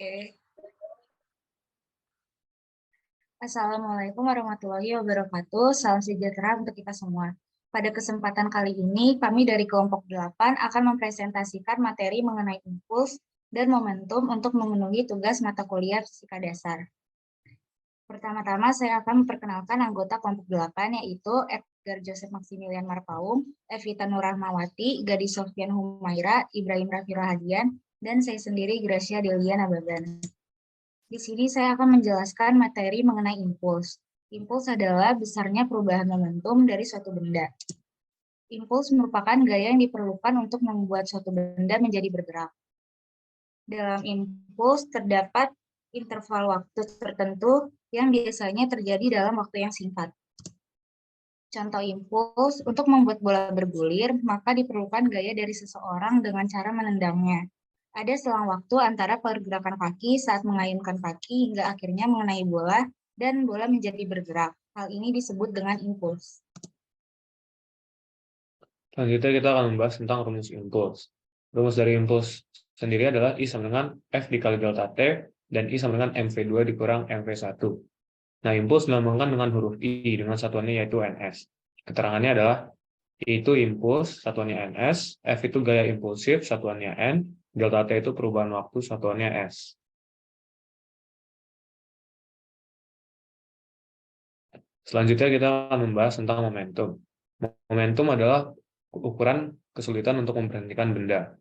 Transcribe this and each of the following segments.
Oke. Assalamualaikum warahmatullahi wabarakatuh. Salam sejahtera untuk kita semua. Pada kesempatan kali ini, kami dari kelompok 8 akan mempresentasikan materi mengenai impuls dan momentum untuk memenuhi tugas mata kuliah fisika dasar. Pertama-tama saya akan memperkenalkan anggota kelompok 8, yaitu Edgar Joseph Maximilian Marpaung, Evita Nurrahmawati, Gadis Sofyan Humaira, Ibrahim Rafi Rahadian, dan saya sendiri Gracia Delia Nababan. Di sini saya akan menjelaskan materi mengenai impuls. Impuls adalah besarnya perubahan momentum dari suatu benda. Impuls merupakan gaya yang diperlukan untuk membuat suatu benda menjadi bergerak. Dalam impuls terdapat interval waktu tertentu yang biasanya terjadi dalam waktu yang singkat. Contoh impuls, untuk membuat bola bergulir, maka diperlukan gaya dari seseorang dengan cara menendangnya. Ada selang waktu antara pergerakan kaki saat mengayunkan kaki hingga akhirnya mengenai bola dan bola menjadi bergerak. Hal ini disebut dengan impuls. Selanjutnya kita akan membahas tentang rumus impuls. Rumus dari impuls sendiri adalah I sama dengan F dikali delta T dan I sama dengan MV2 dikurang MV1. Nah, impuls dilambangkan dengan huruf I dengan satuannya yaitu Ns. Keterangannya adalah I itu impuls, satuannya Ns, F itu gaya impulsif, satuannya N, delta T itu perubahan waktu, satuannya S. Selanjutnya kita akan membahas tentang momentum. Momentum adalah ukuran kesulitan untuk memberhentikan benda.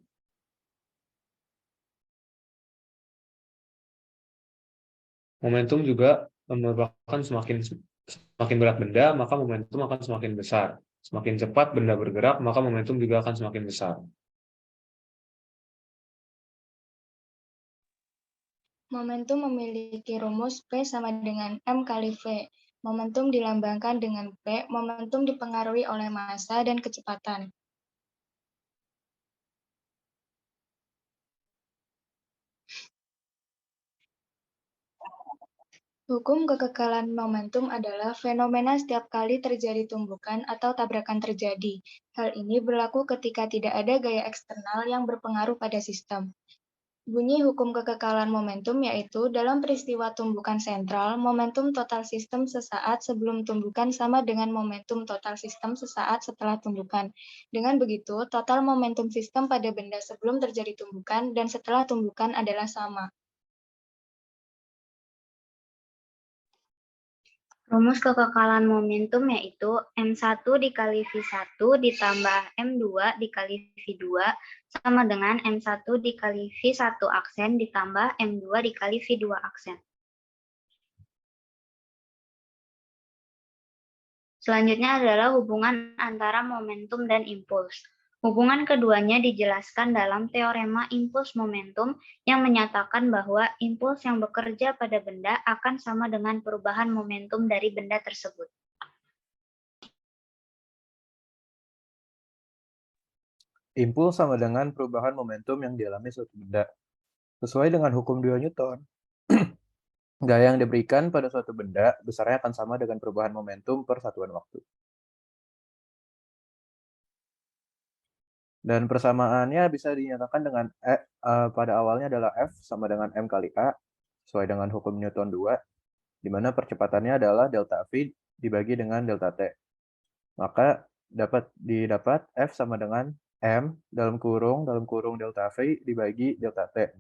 Momentum juga merupakan semakin berat benda, maka momentum akan semakin besar. Semakin cepat benda bergerak, maka momentum juga akan semakin besar. Momentum memiliki rumus P sama dengan M kali V. Momentum dilambangkan dengan P, momentum dipengaruhi oleh massa dan kecepatan. Hukum kekekalan momentum adalah fenomena setiap kali terjadi tumbukan atau tabrakan terjadi. Hal ini berlaku ketika tidak ada gaya eksternal yang berpengaruh pada sistem. Bunyi hukum kekekalan momentum yaitu dalam peristiwa tumbukan sentral, momentum total sistem sesaat sebelum tumbukan sama dengan momentum total sistem sesaat setelah tumbukan. Dengan begitu, total momentum sistem pada benda sebelum terjadi tumbukan dan setelah tumbukan adalah sama. Rumus kekekalan momentum yaitu M1 dikali V1 ditambah M2 dikali V2 sama dengan M1 dikali V1 aksen ditambah M2 dikali V2 aksen. Selanjutnya adalah hubungan antara momentum dan impuls. Hubungan keduanya dijelaskan dalam teorema impuls momentum yang menyatakan bahwa impuls yang bekerja pada benda akan sama dengan perubahan momentum dari benda tersebut. Impuls sama dengan perubahan momentum yang dialami suatu benda. Sesuai dengan hukum 2 Newton, gaya yang diberikan pada suatu benda besarnya akan sama dengan perubahan momentum per satuan waktu. Dan persamaannya bisa dinyatakan dengan pada awalnya adalah F sama dengan M kali A, sesuai dengan hukum Newton 2, di mana percepatannya adalah delta V dibagi dengan delta T. Maka didapat F sama dengan M dalam kurung delta V dibagi delta T.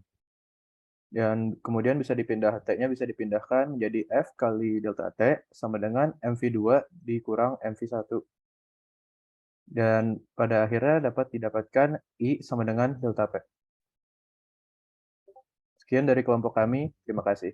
Dan kemudian T-nya bisa dipindahkan menjadi F kali delta T sama dengan MV2 dikurang MV1. Dan pada akhirnya dapat didapatkan I sama dengan delta P. Sekian dari kelompok kami, terima kasih.